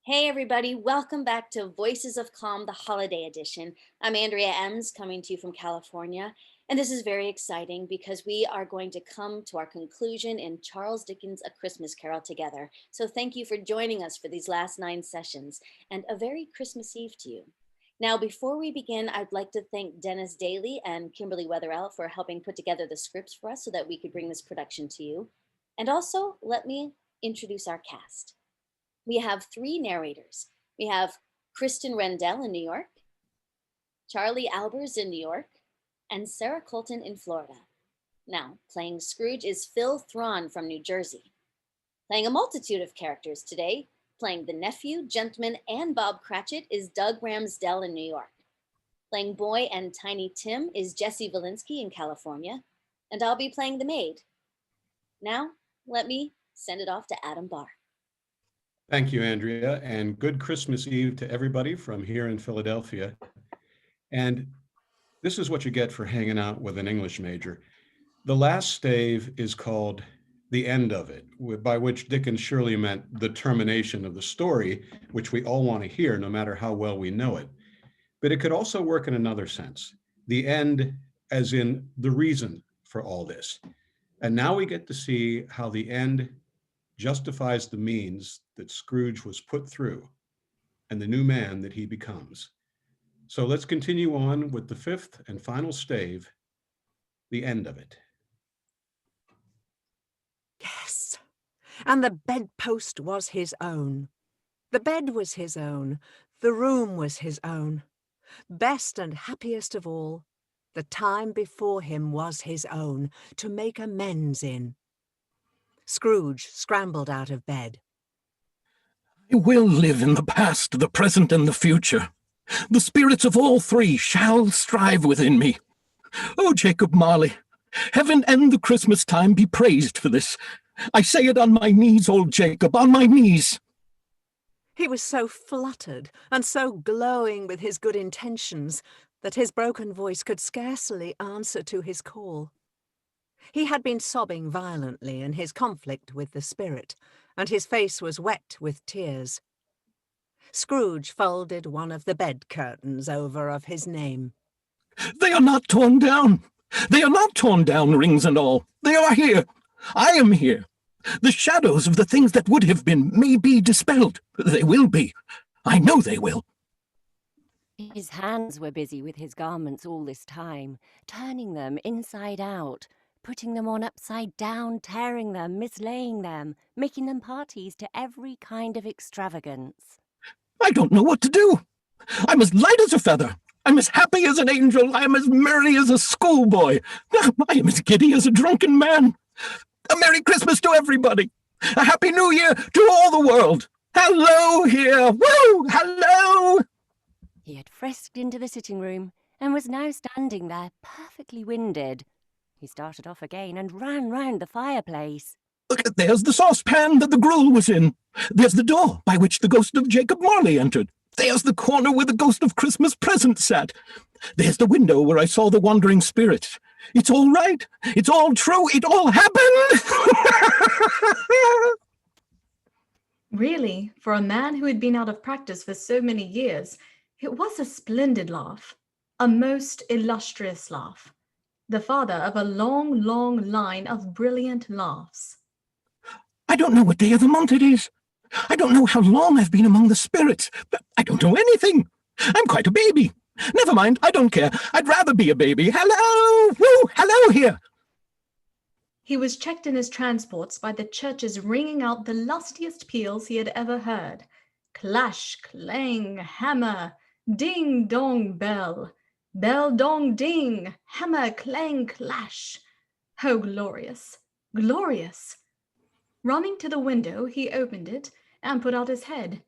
Hey everybody, welcome back to Voices of Calm, the holiday edition. I'm Andrea Emmes, coming to you from California, and this is very exciting because we are going to come to our conclusion in Charles Dickens' A Christmas Carol together. So thank you for joining us for these last 9 sessions, and a very Christmas Eve to you. Now, before we begin, I'd like to thank Dennis Daly and Kimberly Wetherell for helping put together the scripts for us so that we could bring this production to you. And also, let me introduce our cast. We have 3 narrators. We have Kristen Rendel in New York, Charlie Albers in New York, and Sarah Colton in Florida. Now, playing Scrooge is Phil Thron from New Jersey. Playing a multitude of characters today, playing the Nephew, Gentleman, and Bob Cratchit is Doug Ramsdell in New York. Playing Boy and Tiny Tim is Jesse Vilinsky in California, and I'll be playing the Maid. Now, let me send it off to Adam Barr. Thank you, Andrea, and good Christmas Eve to everybody from here in Philadelphia. And this is what you get for hanging out with an English major. The last stave is called The End of It, by which Dickens surely meant the termination of the story, which we all want to hear, no matter how well we know it. But it could also work in another sense, the end as in the reason for all this. And now we get to see how the end justifies the means that Scrooge was put through and the new man that he becomes. So let's continue on with the 5th and final stave, The End of It. Yes, and the bedpost was his own. The bed was his own. The room was his own. Best and happiest of all, the time before him was his own, to make amends in. Scrooge scrambled out of bed. I will live in the past, the present, and the future. The spirits of all 3 shall strive within me. O Jacob Marley, heaven and the Christmas time be praised for this. I say it on my knees, old Jacob, on my knees. He was so fluttered and so glowing with his good intentions that his broken voice could scarcely answer to his call. He had been sobbing violently in his conflict with the spirit, and his face was wet with tears. Scrooge folded one of the bed curtains over of his name. They are not torn down. They are not torn down, rings and all. They are here. I am here. The shadows of the things that would have been may be dispelled. They will be. I know they will. His hands were busy with his garments all this time, turning them inside out, putting them on upside down, tearing them, mislaying them, making them parties to every kind of extravagance. I don't know what to do. I'm as light as a feather. I'm as happy as an angel. I am as merry as a schoolboy. I am as giddy as a drunken man. A Merry Christmas to everybody. A Happy New Year to all the world. Hello here. Woo! Hello! He had frisked into the sitting room and was now standing there, perfectly winded. He started off again and ran round the fireplace. Look, there's the saucepan that the gruel was in. There's the door by which the ghost of Jacob Marley entered. There's the corner where the ghost of Christmas Present sat. There's the window where I saw the wandering spirit. It's all right. It's all true. It all happened. Really, for a man who had been out of practice for so many years, it was a splendid laugh, a most illustrious laugh, the father of a long, long line of brilliant laughs. I don't know what day of the month it is. I don't know how long I've been among the spirits. I don't know anything. I'm quite a baby. Never mind, I don't care. I'd rather be a baby. Hello! Woo! Hello here! He was checked in his transports by the churches ringing out the lustiest peals he had ever heard. Clash, clang, hammer, ding, dong, bell. Bell, dong, ding, hammer, clang, clash. Oh, glorious, glorious! Running to the window, he opened it and put out his head.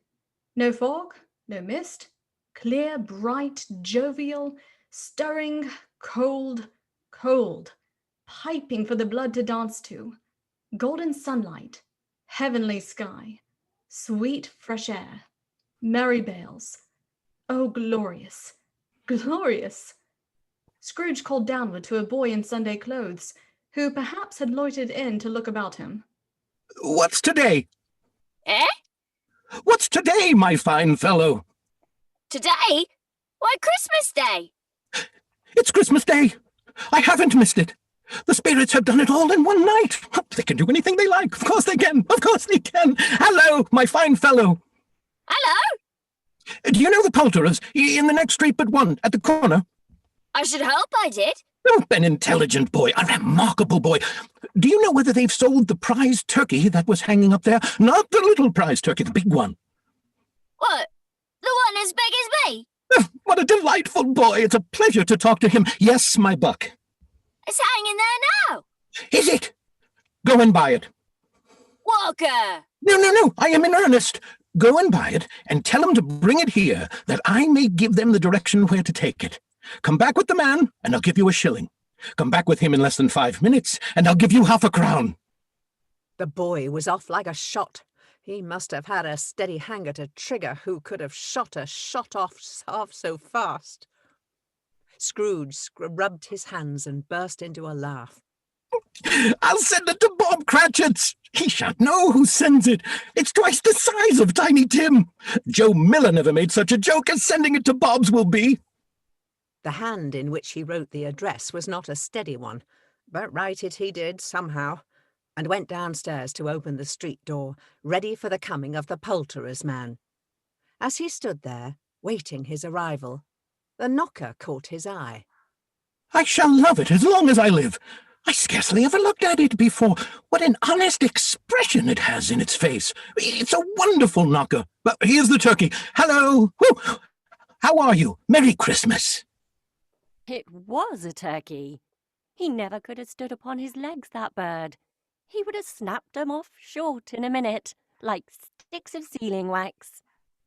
No fog, no mist. Clear, bright, jovial, stirring, cold, cold, piping for the blood to dance to. Golden sunlight, heavenly sky, sweet fresh air, merry bells. Oh, glorious, glorious! Scrooge called downward to a boy in Sunday clothes, who perhaps had loitered in to look about him. What's today? Eh? What's today, my fine fellow. Today? Why, Christmas Day! It's Christmas Day. I haven't missed it. The spirits have done it all in one night. They can do anything they like. Of course they can. Of course they can. Hello, my fine fellow. Hello? Do you know the poulterers in the next street but one, at the corner? I should hope I did. Oh, an intelligent boy, a remarkable boy. Do you know whether they've sold the prize turkey that was hanging up there? Not the little prize turkey, the big one. What? The one as big as me? What a delightful boy. It's a pleasure to talk to him. Yes, my buck. It's hanging there now. Is it? Go and buy it. Walker! No, I am in earnest. Go and buy it, and tell them to bring it here, that I may give them the direction where to take it. Come back with the man, and I'll give you a shilling. Come back with him in less than 5 minutes, and I'll give you half a crown. The boy was off like a shot. He must have had a steady hand at a trigger who could have shot a shot off so fast. Scrooge rubbed his hands and burst into a laugh. I'll send it to Bob Cratchit's. He shan't know who sends it. It's twice the size of Tiny Tim. Joe Miller never made such a joke as sending it to Bob's will be. The hand in which he wrote the address was not a steady one, but write it he did somehow, and went downstairs to open the street door, ready for the coming of the poulterer's man. As he stood there, waiting his arrival, the knocker caught his eye. I shall love it as long as I live. I scarcely ever looked at it before. What an honest expression it has in its face. It's a wonderful knocker. But here's the turkey. Hello. Woo. How are you? Merry Christmas. It was a turkey. He never could have stood upon his legs, that bird. He would have snapped them off short in a minute, like sticks of sealing wax.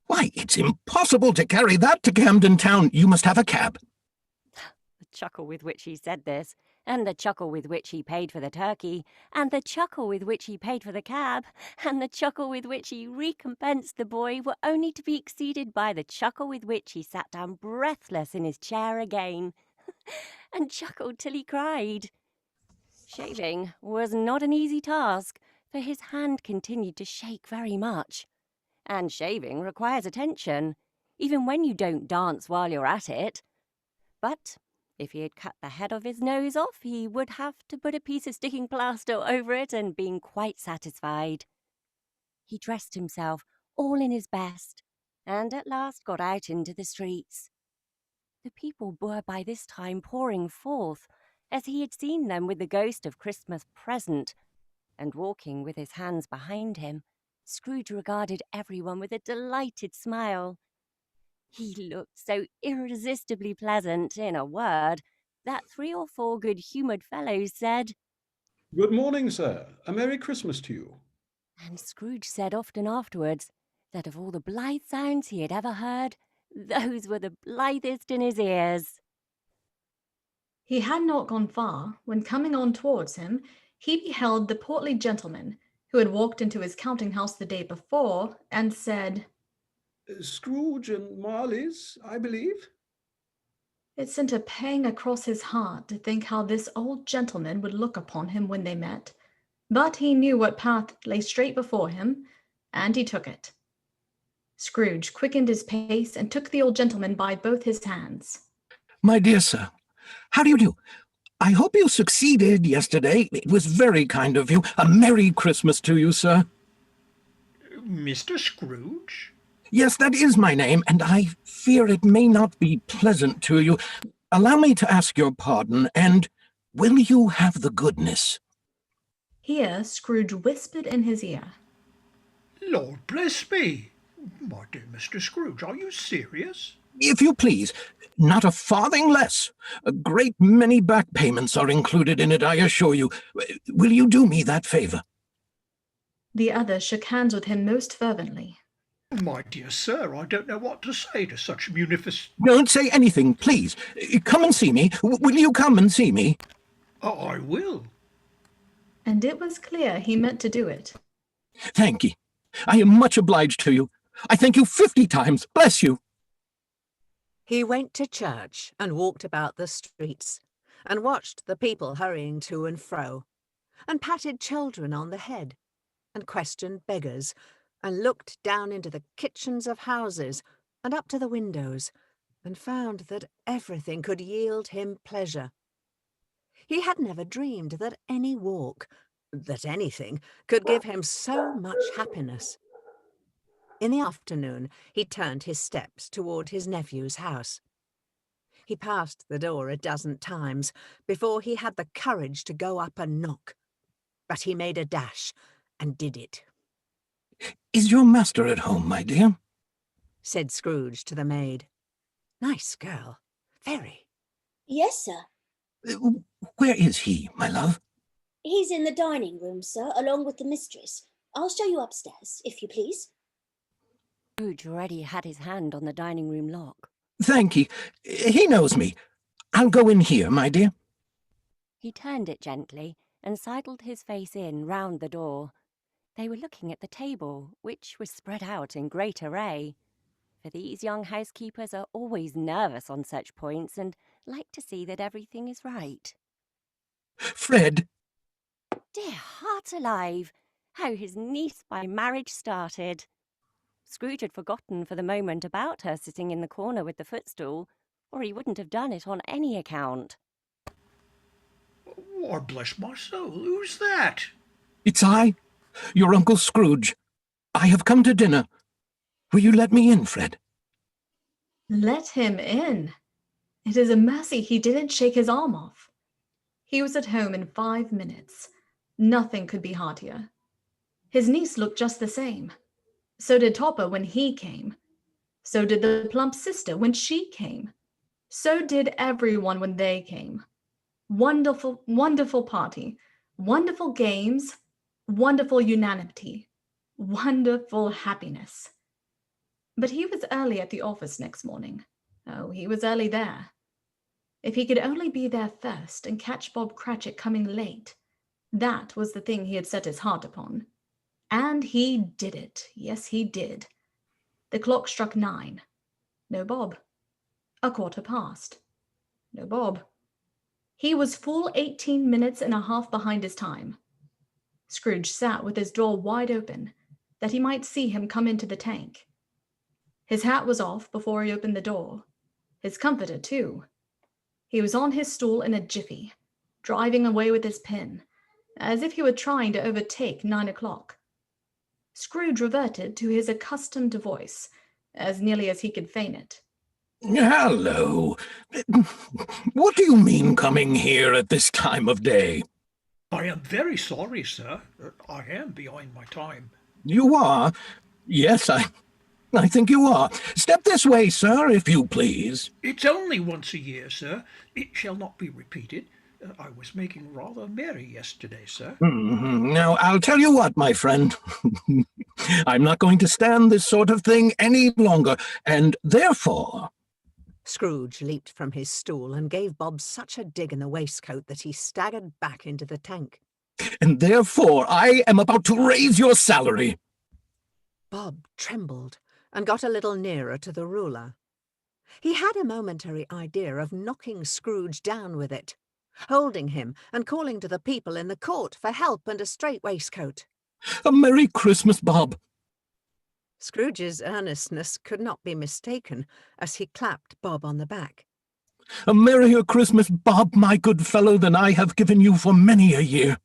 Why, it's impossible to carry that to Camden Town. You must have a cab. The chuckle with which he said this, and the chuckle with which he paid for the turkey, and the chuckle with which he paid for the cab, and the chuckle with which he recompensed the boy were only to be exceeded by the chuckle with which he sat down breathless in his chair again, and chuckled till he cried. Shaving was not an easy task, for his hand continued to shake very much. And shaving requires attention, even when you don't dance while you're at it. But if he had cut the head of his nose off, he would have to put a piece of sticking plaster over it and been quite satisfied. He dressed himself all in his best, and at last got out into the streets. The people were by this time pouring forth, as he had seen them with the ghost of Christmas present, and walking with his hands behind him, Scrooge regarded everyone with a delighted smile. He looked so irresistibly pleasant, in a word, that 3 or 4 good-humoured fellows said, Good morning, sir. A Merry Christmas to you. and Scrooge said often afterwards that of all the blithe sounds he had ever heard, those were the blithest in his ears. He had not gone far when, coming on towards him, he beheld the portly gentleman who had walked into his counting-house the day before and said, Scrooge and Marley's, I believe. It sent a pang across his heart to think how this old gentleman would look upon him when they met, but he knew what path lay straight before him, and he took it. Scrooge quickened his pace and took the old gentleman by both his hands. My dear sir, how do you do? I hope you succeeded yesterday. It was very kind of you. A Merry Christmas to you, sir. Mr. Scrooge? Yes, that is my name, and I fear it may not be pleasant to you. Allow me to ask your pardon, and will you have the goodness? Here Scrooge whispered in his ear, Lord bless me! My dear Mr. Scrooge, are you serious? If you please, not a farthing less. A great many back payments are included in it, I assure you. Will you do me that favor? The other shook hands with him most fervently. My dear sir, I don't know what to say to such munificent... Don't say anything, please. Come and see me. Will you come and see me? I will. And it was clear he meant to do it. Thank ye. I am much obliged to you. I thank you 50 times. Bless you. He went to church and walked about the streets, and watched the people hurrying to and fro, and patted children on the head, and questioned beggars, and looked down into the kitchens of houses and up to the windows, and found that everything could yield him pleasure. He had never dreamed that any walk, that anything, could give him so much happiness. In the afternoon, he turned his steps toward his nephew's house. He passed the door a dozen times before he had the courage to go up and knock. But he made a dash and did it. Is your master at home, my dear? Said Scrooge to the maid. Nice girl. Very. Yes, sir. Where is he, my love? He's in the dining room, sir, along with the mistress. I'll show you upstairs, if you please. Scrooge already had his hand on the dining room lock. Thank ye. He knows me. I'll go in here, my dear. He turned it gently and sidled his face in round the door. They were looking at the table, which was spread out in great array. For these young housekeepers are always nervous on such points and like to see that everything is right. Fred! Dear heart alive! How his niece by marriage started! Scrooge had forgotten for the moment about her sitting in the corner with the footstool, or he wouldn't have done it on any account. Or bless my soul, who's that? It's I, your Uncle Scrooge. I have come to dinner. Will you let me in, Fred? Let him in. It is a mercy he didn't shake his arm off. He was at home in 5 minutes. Nothing could be heartier. His niece looked just the same. So did Topper when he came. So did the plump sister when she came. So did everyone when they came. Wonderful, wonderful party. Wonderful games. Wonderful unanimity. Wonderful happiness. But he was early at the office next morning. Oh, he was early there. If he could only be there first and catch Bob Cratchit coming late, that was the thing he had set his heart upon. And he did it. Yes, he did. The clock struck 9. No Bob. 1/4 past. No Bob. He was full 18 minutes and a half behind his time. Scrooge sat with his door wide open, that he might see him come into the tank. His hat was off before he opened the door. His comforter, too. He was on his stool in a jiffy, driving away with his pen, as if he were trying to overtake 9 o'clock. Scrooge reverted to his accustomed voice, as nearly as he could feign it. Hello. What do you mean coming here at this time of day? I am very sorry, sir. I am behind my time. You are? Yes, I think you are. Step this way, sir, if you please. It's only once a year, sir. It shall not be repeated. I was making rather merry yesterday, sir. Now, I'll tell you what, my friend. I'm not going to stand this sort of thing any longer, and therefore... Scrooge leaped from his stool and gave Bob such a dig in the waistcoat that he staggered back into the tank. And therefore I am about to raise your salary. Bob trembled and got a little nearer to the ruler. He had a momentary idea of knocking Scrooge down with it, holding him and calling to the people in the court for help and a strait waistcoat. A Merry Christmas, Bob. Scrooge's earnestness could not be mistaken as he clapped Bob on the back. A merrier Christmas, Bob, my good fellow, than I have given you for many a year.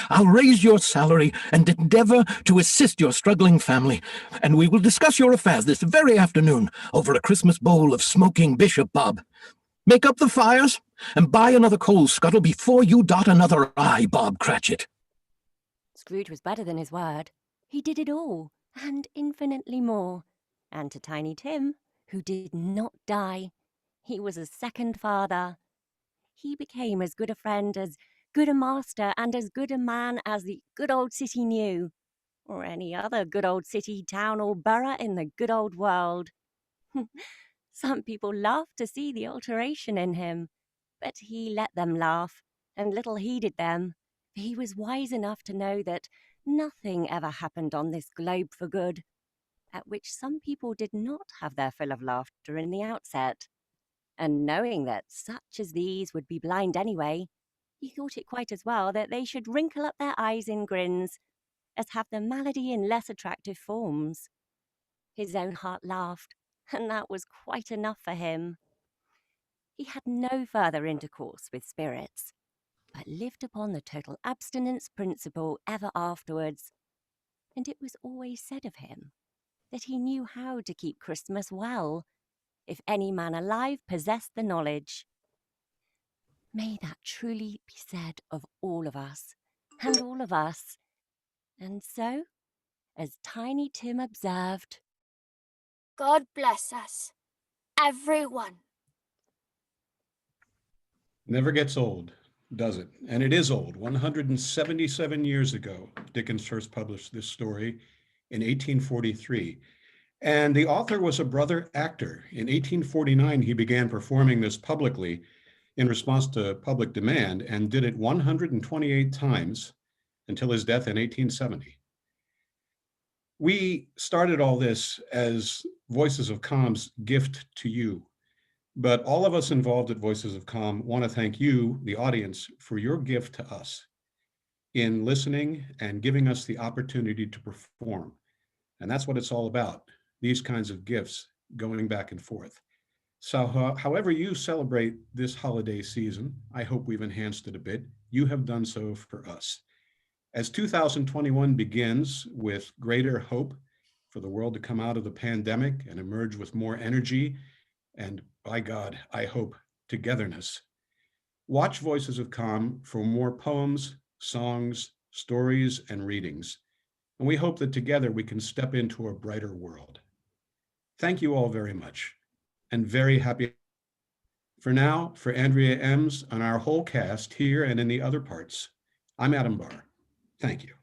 I'll raise your salary and endeavour to assist your struggling family, and we will discuss your affairs this very afternoon over a Christmas bowl of smoking bishop, Bob. Make up the fires and buy another coal scuttle before you dot another I, Bob Cratchit. Scrooge was better than his word. He did it all, and infinitely more. And to Tiny Tim, who did not die, he was a second father. He became as good a friend, as good a master, and as good a man as the good old city knew, or any other good old city, town, or borough in the good old world. Some people laughed to see the alteration in him, but he let them laugh, and little heeded them, for he was wise enough to know that nothing ever happened on this globe for good, at which some people did not have their fill of laughter in the outset. And knowing that such as these would be blind anyway, he thought it quite as well that they should wrinkle up their eyes in grins, as have the malady in less attractive forms. His own heart laughed, and that was quite enough for him. He had no further intercourse with spirits, but lived upon the total abstinence principle ever afterwards, and it was always said of him that he knew how to keep Christmas well, if any man alive possessed the knowledge. May that truly be said of all of us, and all of us. And so, as Tiny Tim observed, God bless us, everyone. Never gets old, does it? And it is old. 177 years ago, Dickens first published this story in 1843. And the author was a brother actor. In 1849, he began performing this publicly in response to public demand and did it 128 times until his death in 1870. We started all this as Voices of Calm's gift to you. But all of us involved at Voices of Calm want to thank you, the audience, for your gift to us in listening and giving us the opportunity to perform. And that's what it's all about, these kinds of gifts going back and forth. So however you celebrate this holiday season, I hope we've enhanced it a bit. You have done so for us. As 2021 begins with greater hope for the world to come out of the pandemic and emerge with more energy, and by God, I hope, togetherness. Watch Voices of Calm for more poems, songs, stories, and readings. And we hope that together we can step into a brighter world. Thank you all very much, and very happy. For now, for Andrea Emmes and our whole cast here and in the other parts, I'm Adam Barr. Thank you.